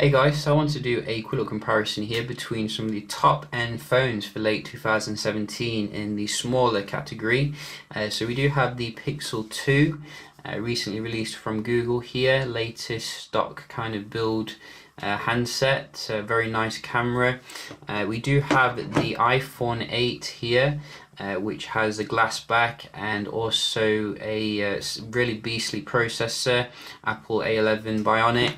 Hey guys, so I want to do a quick little comparison here between some of the top end phones for late 2017 in the smaller category. So we do have the Pixel 2, recently released from Google here, latest stock kind of build handset, very nice camera. We do have the iPhone 8 here, which has a glass back and also a really beastly processor, Apple A11 Bionic.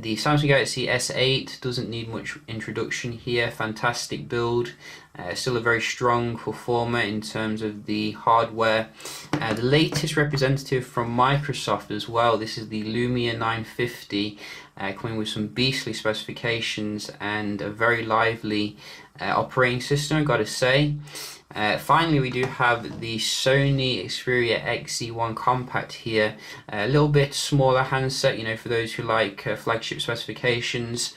The Samsung Galaxy S8 doesn't need much introduction here, fantastic build, still a very strong performer in terms of the hardware. The latest representative from Microsoft as well, this is the Lumia 950, coming with some beastly specifications and a very lively operating system, I've got to say. Finally, we do have the Sony Xperia XZ1 Compact here, a little bit smaller handset, for those who like flagship specifications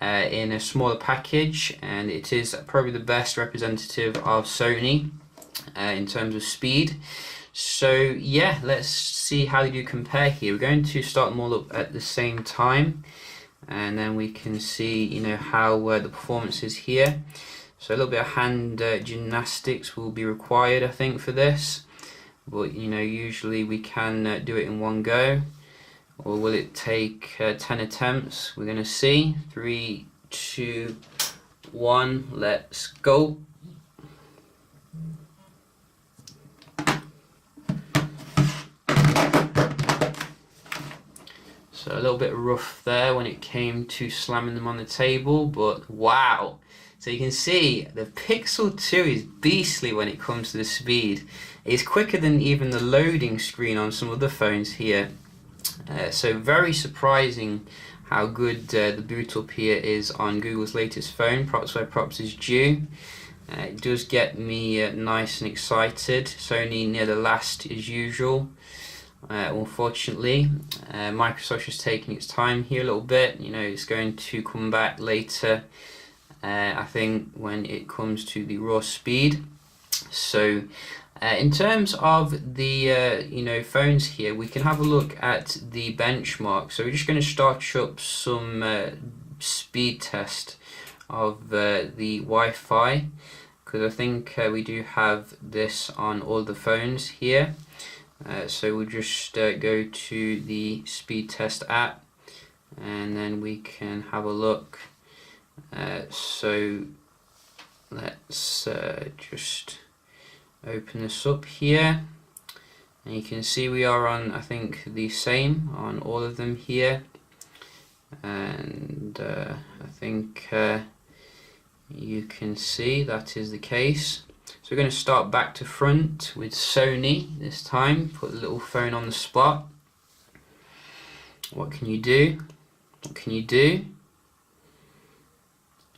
in a smaller package, and it is probably the best representative of Sony in terms of speed. So yeah, let's see how they do compare here. We're going to start them all up at the same time, and then we can see how the performance is here. So a little bit of hand gymnastics will be required, I think, for this. But usually we can do it in one go. Or will it take 10 attempts? We're going to see. 3, 2, 1, let's go. So a little bit rough there when it came to slamming them on the table, but wow. So you can see the Pixel 2 is beastly when it comes to the speed. It's quicker than even the loading screen on some other phones here. So very surprising how good the boot up here is on Google's latest phone. Props where props is due. It does get me nice and excited. Sony near the last as usual. Unfortunately, Microsoft is taking its time here a little bit. It's going to come back later. I think when it comes to the raw speed. So in terms of the phones here, we can have a look at the benchmark. So we're just going to start up some speed test of the Wi-Fi, because I think we do have this on all the phones here. So we'll just go to the speed test app, and then we can have a look. So let's just open this up here, and you can see we are on, I think, the same on all of them here, and I think you can see that is the case. So we're going to start back to front with Sony this time. Put the little phone on the spot. What can you do? What can you do?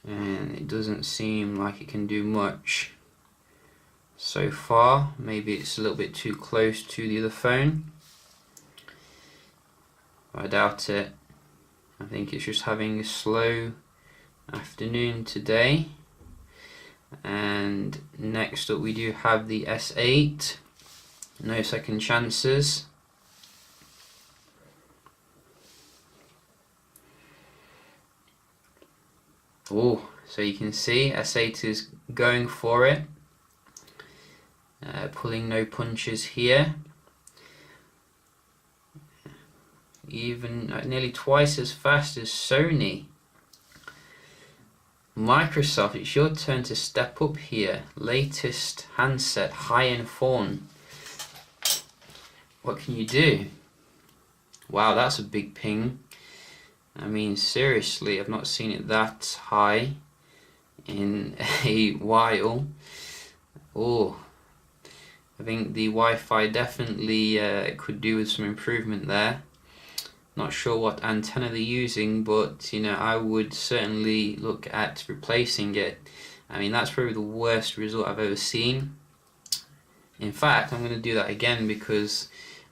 And it doesn't seem like it can do much so far. Maybe it's a little bit too close to the other phone. I doubt it. I think it's just having a slow afternoon today. And next up we do have the S8. No second chances. Oh, so you can see S8 is going for it, pulling no punches here. Even nearly twice as fast as Sony. Microsoft, it's your turn to step up here. Latest handset, high-end phone. What can you do? Wow, that's a big ping. I mean, seriously, I've not seen it that high in a while. Oh, I think the Wi-Fi definitely could do with some improvement there. Not sure what antenna they're using, but I would certainly look at replacing it. I mean, that's probably the worst result I've ever seen. In fact, I'm going to do that again, because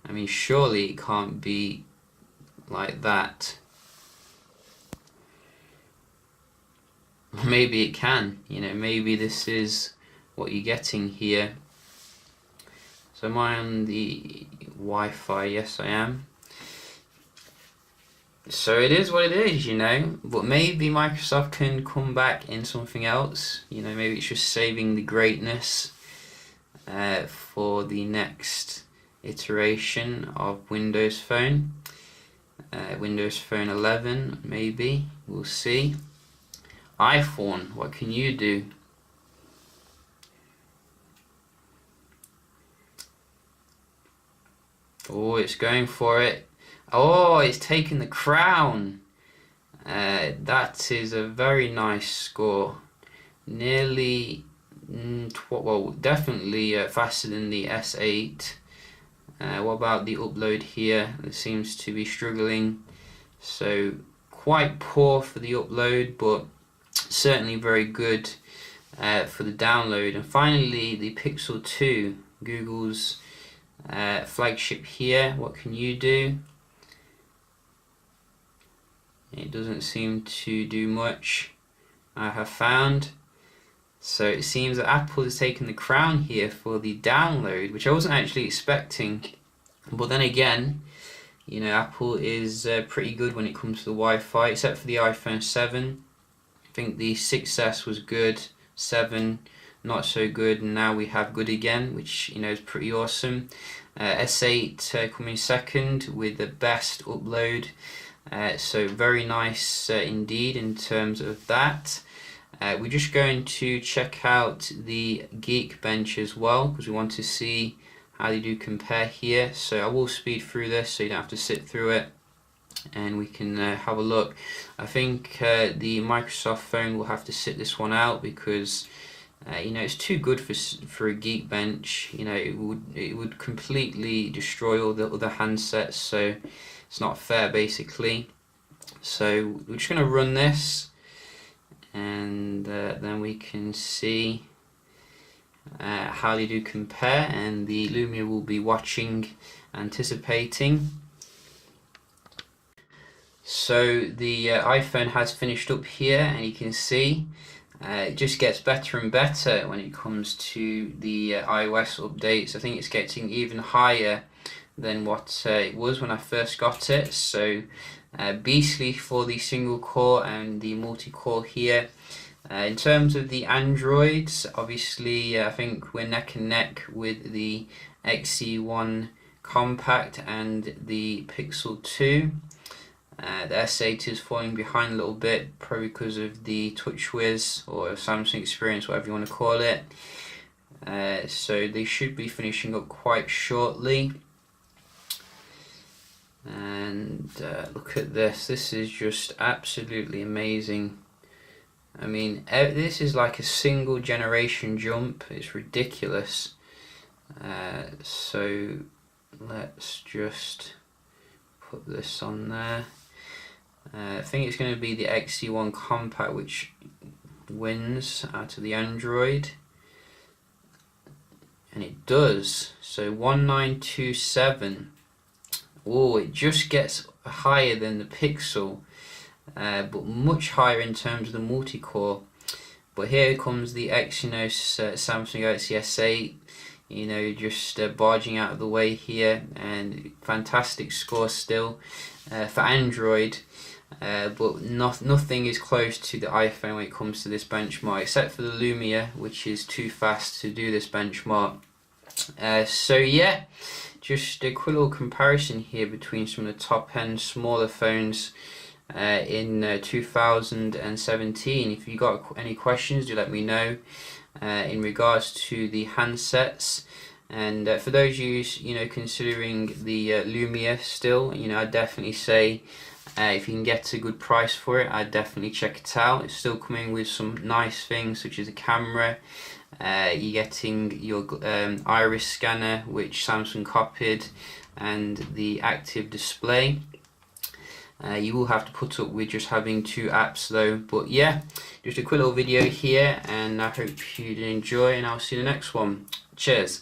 I mean, surely it can't be like that. Maybe it can, maybe this is what you're getting here. So am I on the Wi-Fi? Yes, I am. So it is what it is, you know. But maybe Microsoft can come back in something else. You know, maybe it's just saving the greatness for the next iteration of Windows Phone. Windows Phone 11, maybe. We'll see. iPhone, what can you do? Oh, it's going for it. Oh, it's taken the crown. That is a very nice score. Nearly, well, definitely faster than the S8. What about the upload here? It seems to be struggling. So quite poor for the upload, but certainly very good for the download. And finally, the Pixel 2, Google's flagship here. What can you do? It doesn't seem to do much, I have found. So it seems that Apple has taken the crown here for the download, which I wasn't actually expecting. But then again, you know, Apple is pretty good when it comes to the Wi-Fi, except for the iPhone 7. I think the 6S was good, 7 not so good, and now we have good again, which, you know, is pretty awesome. S8 coming second with the best upload. So very nice indeed in terms of that. We're just going to check out the Geekbench as well, because we want to see how they do compare here. So I will speed through this so you don't have to sit through it, and we can have a look. I think the Microsoft phone will have to sit this one out, because you know, it's too good for a Geekbench. You know, it would completely destroy all the other handsets, so it's not fair basically. So we're just going to run this, and then we can see how they do compare, and the Lumia will be watching, anticipating. So the iPhone has finished up here, and you can see it just gets better and better when it comes to the iOS updates. I think it's getting even higher than what it was when I first got it. So beastly for the single core and the multi-core here. In terms of the Androids, obviously I think we're neck and neck with the XZ1 Compact and the Pixel 2. The S8 is falling behind a little bit, probably because of the TouchWiz or Samsung Experience, whatever you want to call it. So they should be finishing up quite shortly. And look at this. This is just absolutely amazing. I mean, this is like a single generation jump. It's ridiculous. So let's just put this on there. I think it's going to be the XZ1 Compact which wins out of the Android, and it does. So 1927. Oh, it just gets higher than the Pixel, but much higher in terms of the multi-core. But here comes the Exynos Samsung Galaxy S8, you know, just barging out of the way here, and fantastic score still for Android. But nothing is close to the iPhone when it comes to this benchmark, except for the Lumia, which is too fast to do this benchmark. So yeah, just a quick little comparison here between some of the top end smaller phones in 2017. If you got any questions, do let me know in regards to the handsets. And for those you know considering the Lumia still, you know, I'd definitely say if you can get a good price for it, I'd definitely check it out. It's still coming with some nice things such as a camera. You're getting your iris scanner, which Samsung copied, and the active display. You will have to put up with just having 2 apps though. But yeah, just a quick little video here, and I hope you did enjoy, and I'll see you in the next one. Cheers.